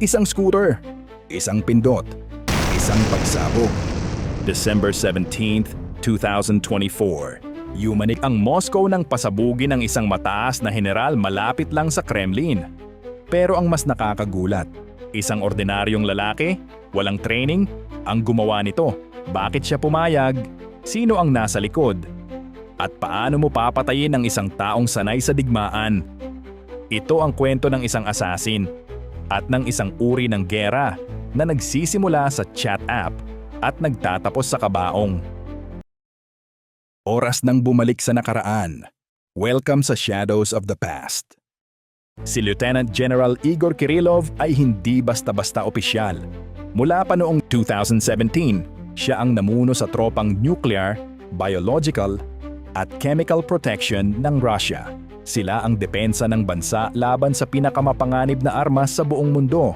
Isang scooter, isang pindot, isang pagsabog. December 17th, 2024. Yumanik ang Moscow nang pasabugin ng isang mataas na general malapit lang sa Kremlin. Pero ang mas nakakagulat, isang ordinaryong lalaki, walang training, ang gumawa nito. Bakit siya pumayag? Sino ang nasa likod? At paano mo papatayin ang isang taong sanay sa digmaan? Ito ang kwento ng isang assassin at ng isang uri ng gera na nagsisimula sa chat app at nagtatapos sa kabaong. Oras nang bumalik sa nakaraan. Welcome sa Shadows of the Past. Si Lieutenant General Igor Kirillov ay hindi basta-basta opisyal. Mula pa noong 2017, siya ang namuno sa tropang nuclear, biological, at chemical protection ng Russia. Sila ang depensa ng bansa laban sa pinakamapanganib na armas sa buong mundo.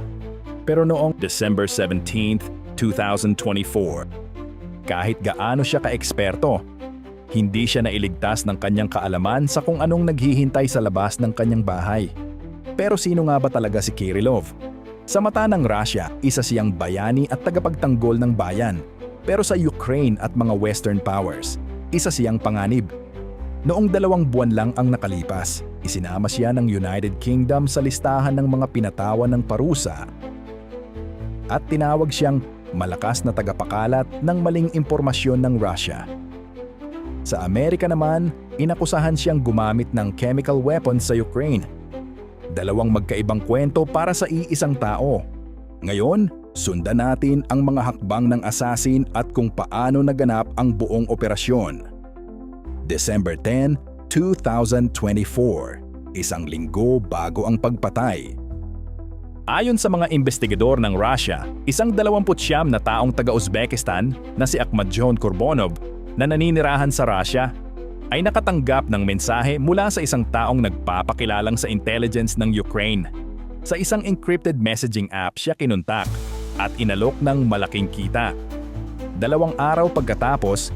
Pero noong December 17th, 2024, kahit gaano siya ka-eksperto, hindi siya nailigtas ng kanyang kaalaman sa kung anong naghihintay sa labas ng kanyang bahay. Pero sino nga ba talaga si Kirillov? Sa mata ng Russia, isa siyang bayani at tagapagtanggol ng bayan. Pero sa Ukraine at mga Western powers, isa siyang panganib. Noong 2 buwan lang ang nakalipas, isinama siya ng United Kingdom sa listahan ng mga pinatawan ng parusa at tinawag siyang malakas na tagapakalat ng maling impormasyon ng Russia. Sa Amerika naman, inakusahan siyang gumamit ng chemical weapons sa Ukraine. Dalawang magkaibang kwento para sa iisang tao. Ngayon, sundan natin ang mga hakbang ng assassin at kung paano naganap ang buong operasyon. December 10, 2024. Isang linggo bago ang pagpatay. Ayon sa mga investigador ng Russia, isang 29 na taong taga-Uzbekistan na si Akhmadjon Kurbonov na naninirahan sa Russia ay nakatanggap ng mensahe mula sa isang taong nagpapakilalang sa intelligence ng Ukraine. Sa isang encrypted messaging app siya kinuntak at inalok ng malaking kita. 2 araw pagkatapos,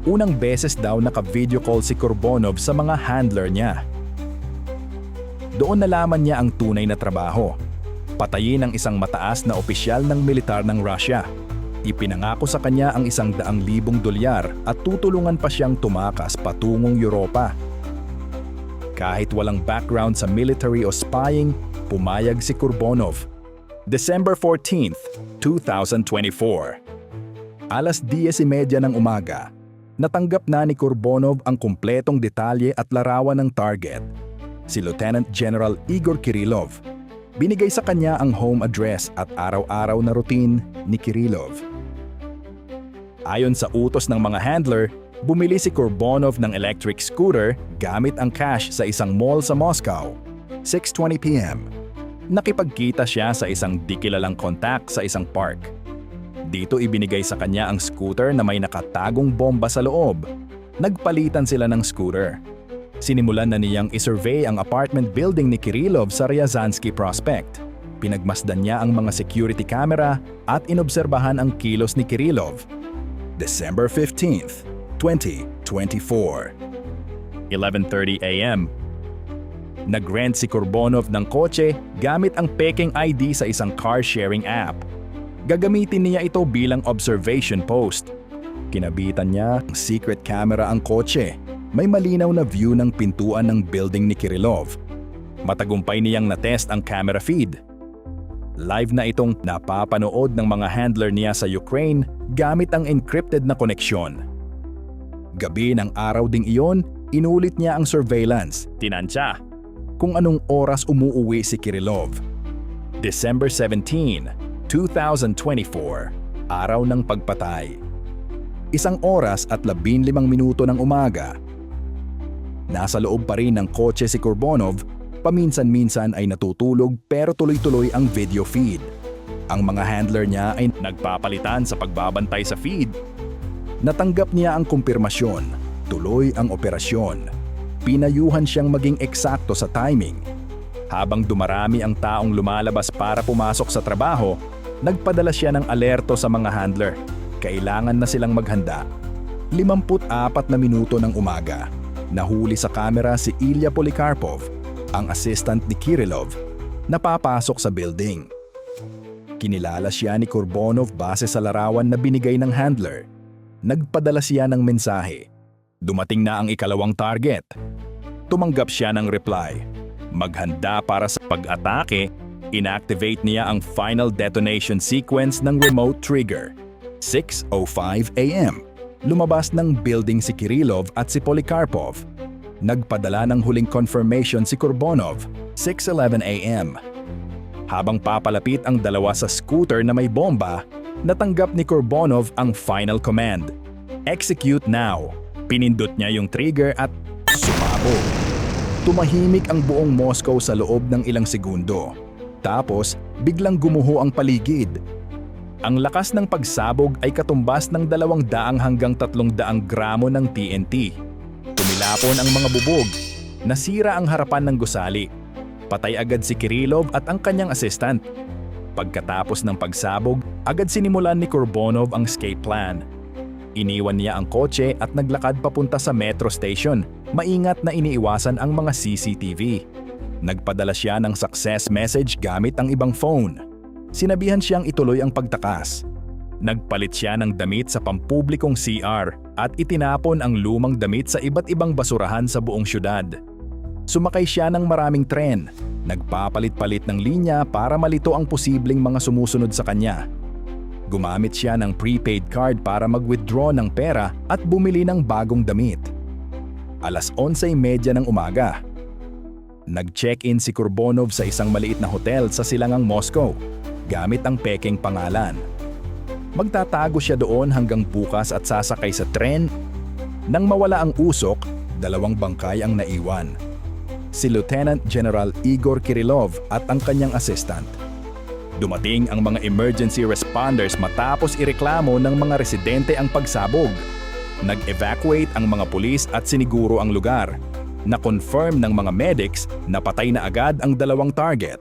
unang beses daw naka-video call si Kurbonov sa mga handler niya. Doon nalaman niya ang tunay na trabaho. Patayin ang isang mataas na opisyal ng militar ng Russia. Ipinangako sa kanya ang $100,000 at tutulungan pa siyang tumakas patungong Europa. Kahit walang background sa military o spying, pumayag si Kurbonov. December 14th, 2024. Alas 10:30 ng umaga, natanggap na ni Kurbonov ang kumpletong detalye at larawan ng target. Si Lieutenant General Igor Kirillov. Binigay sa kanya ang home address at araw-araw na routine ni Kirillov. Ayon sa utos ng mga handler, bumili si Kurbonov ng electric scooter gamit ang cash sa isang mall sa Moscow. 6:20 p.m. Nakipagkita siya sa isang di kilalang kontak sa isang park. Dito ibinigay sa kanya ang scooter na may nakatagong bomba sa loob. Nagpalitan sila ng scooter. Sinimulan na niyang isurvey ang apartment building ni Kirillov sa Ryazansky Prospect. Pinagmasdan niya ang mga security camera at inobserbahan ang kilos ni Kirillov. December 15th, 2024. 11:30 a.m. Nag-rent si Kurbonov ng kotse gamit ang peking ID sa isang car-sharing app. Gagamitin niya ito bilang observation post. Kinabitan niya ng secret camera ang kotse. May malinaw na view ng pintuan ng building ni Kirillov. Matagumpay niyang na-test ang camera feed. Live na itong napapanood ng mga handler niya sa Ukraine gamit ang encrypted na koneksyon. Gabi ng araw ding iyon, inulit niya ang surveillance. Tinansya kung anong oras umuuwi si Kirillov. December 17, 2024, araw ng pagpatay. 1 oras at 15 minuto ng umaga. Nasa loob pa rin ng kotse si Kurbonov, paminsan-minsan ay natutulog pero tuloy-tuloy ang video feed. Ang mga handler niya ay nagpapalitan sa pagbabantay sa feed. Natanggap niya ang kumpirmasyon, tuloy ang operasyon. Pinayuhan siyang maging eksakto sa timing. Habang dumarami ang taong lumalabas para pumasok sa trabaho, nagpadala siya ng alerto sa mga handler. Kailangan na silang maghanda. 54 na minuto ng umaga. Nahuli sa kamera si Ilya Polikarpov, ang assistant ni Kirillov. na papasok sa building. Kinilala siya ni Kurbonov base sa larawan na binigay ng handler. Nagpadala siya ng mensahe. Dumating na ang ikalawang target. Tumanggap siya ng reply. Maghanda para sa pag-atake, inactivate niya ang final detonation sequence ng remote trigger. 6:05 a.m. Lumabas ng building si Kirillov at si Polikarpov. Nagpadala ng huling confirmation si Kurbonov. 6:11 a.m. Habang papalapit ang dalawa sa scooter na may bomba, natanggap ni Kurbonov ang final command. Execute now. Pinindot niya yung trigger at sumabog. Tumahimik ang buong Moscow sa loob ng ilang segundo. Tapos, biglang gumuho ang paligid. Ang lakas ng pagsabog ay katumbas ng 200 hanggang 300 gramo ng TNT. Tumilapon ang mga bubog. Nasira ang harapan ng gusali. Patay agad si Kirillov at ang kanyang assistant. Pagkatapos ng pagsabog, agad sinimulan ni Kurbonov ang escape plan. Iniwan niya ang kotse at naglakad papunta sa metro station, maingat na iniiwasan ang mga CCTV. Nagpadala siya ng success message gamit ang ibang phone. Sinabihan siyang ituloy ang pagtakas. Nagpalit siya ng damit sa pampublikong CR at itinapon ang lumang damit sa iba't ibang basurahan sa buong syudad. Sumakay siya ng maraming tren. Nagpapalit-palit ng linya para malito ang posibleng mga sumusunod sa kanya. Gumamit siya ng prepaid card para mag-withdraw ng pera at bumili ng bagong damit. 11:30 ng umaga. Nag-check-in si Kurbonov sa isang maliit na hotel sa silangang Moscow, gamit ang pekeng pangalan. Magtatago siya doon hanggang bukas at sasakay sa tren. Nang mawala ang usok, 2 bangkay ang naiwan. Si Lieutenant General Igor Kirillov at ang kanyang assistant. Dumating ang mga emergency responders matapos ireklamo ng mga residente ang pagsabog. Nag-evacuate ang mga pulis at siniguro ang lugar. Na-confirm ng mga medics na patay na agad ang 2 target.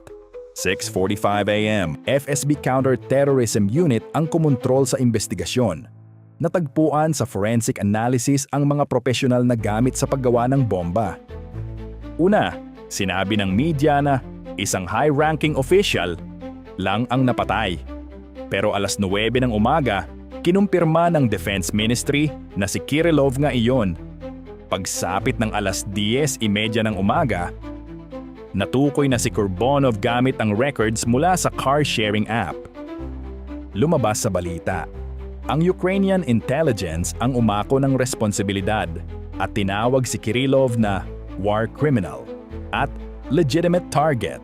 6:45 a.m. FSB Counter-Terrorism Unit ang kumontrol sa investigasyon. Natagpuan sa forensic analysis ang mga profesional na gamit sa paggawa ng bomba. Una, sinabi ng media na isang high-ranking official lang ang napatay. Pero 9:00 ng umaga, kinumpirma ng Defense Ministry na si Kirillov nga iyon. Pagsapit ng 10:30 ng umaga, natukoy na si Kurbonov gamit ang records mula sa car-sharing app. Lumabas sa balita. Ang Ukrainian intelligence ang umako ng responsibilidad at tinawag si Kirillov na war criminal at legitimate target.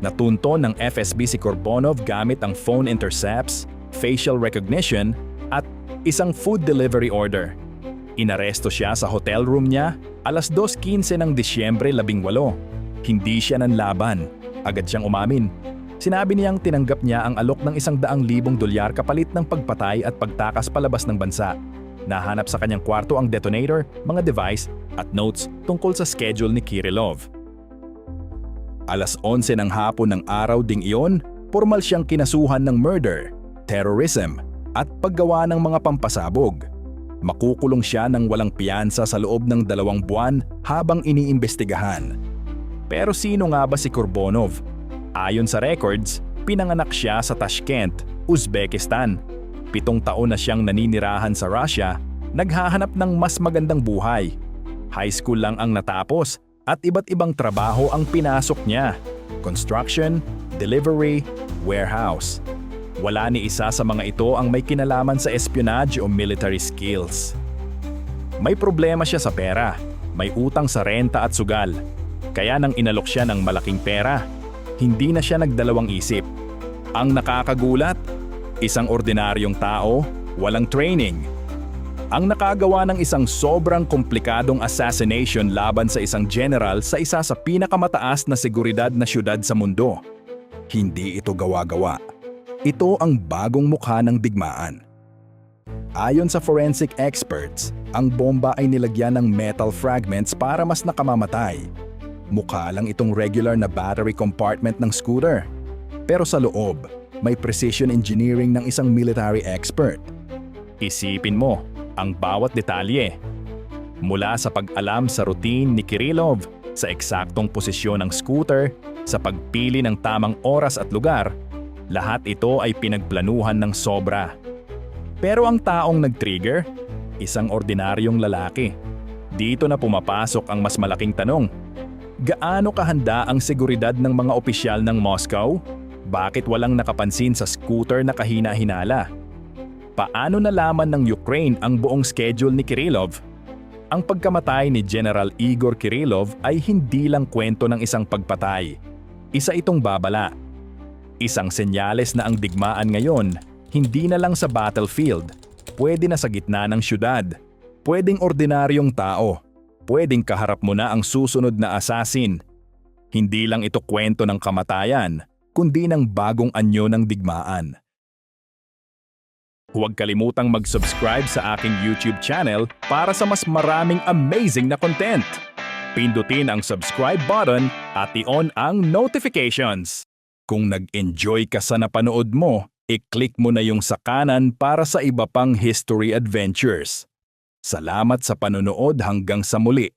Natunto ng FSB si Kurbonov gamit ang phone intercepts, facial recognition at isang food delivery order. Inaresto siya sa hotel room niya 2:15 ng Disyembre 18. Hindi siya nanlaban. Agad siyang umamin. Sinabi niyang tinanggap niya ang alok ng $100,000 kapalit ng pagpatay at pagtakas palabas ng bansa. Nahanap sa kanyang kwarto ang detonator, mga device at notes tungkol sa schedule ni Kirillov. 11:00 ng hapon ng araw ding iyon, formal siyang kinasuhan ng murder, terrorism at paggawa ng mga pampasabog. Makukulong siya ng walang piyansa sa loob ng 2 buwan habang iniimbestigahan. Pero sino nga ba si Kurbonov? Ayon sa records, pinanganak siya sa Tashkent, Uzbekistan. 7 taon na siyang naninirahan sa Russia, naghahanap ng mas magandang buhay. High school lang ang natapos at iba't ibang trabaho ang pinasok niya. Construction, delivery, warehouse. Wala ni isa sa mga ito ang may kinalaman sa espionage o military skills. May problema siya sa pera, may utang sa renta at sugal. Kaya nang inalok siya ng malaking pera, hindi na siya nagdalawang isip. Ang nakakagulat, isang ordinaryong tao, walang training. Ang nakagawa ng isang sobrang komplikadong assassination laban sa isang general sa isa sa pinakamataas na seguridad na syudad sa mundo. Hindi ito gawa-gawa. Ito ang bagong mukha ng digmaan. Ayon sa forensic experts, ang bomba ay nilagyan ng metal fragments para mas nakamamatay. Mukha lang itong regular na battery compartment ng scooter. Pero sa loob, may precision engineering ng isang military expert. Isipin mo ang bawat detalye. Mula sa pag-alam sa routine ni Kirillov, sa eksaktong posisyon ng scooter, sa pagpili ng tamang oras at lugar, lahat ito ay pinagplanuhan ng sobra. Pero ang taong nag-trigger, isang ordinaryong lalaki. Dito na pumapasok ang mas malaking tanong. Gaano kahanda ang seguridad ng mga opisyal ng Moscow? Bakit walang nakapansin sa scooter na kahina-hinala? Paano nalaman ng Ukraine ang buong schedule ni Kirillov? Ang pagkamatay ni General Igor Kirillov ay hindi lang kwento ng isang pagpatay. Isa itong babala. Isang senyales na ang digmaan ngayon, hindi na lang sa battlefield, pwede na sa gitna ng syudad. Pwedeng ordinaryong tao. Pwedeng kaharap mo na ang susunod na assassin. Hindi lang ito kwento ng kamatayan, kundi ng bagong anyo ng digmaan. Huwag kalimutang mag-subscribe sa aking YouTube channel para sa mas maraming amazing na content. Pindutin ang subscribe button at i-on ang notifications. Kung nag-enjoy ka sa napanood mo, i-click mo na yung sa kanan para sa iba pang history adventures. Salamat sa panonood hanggang sa muli.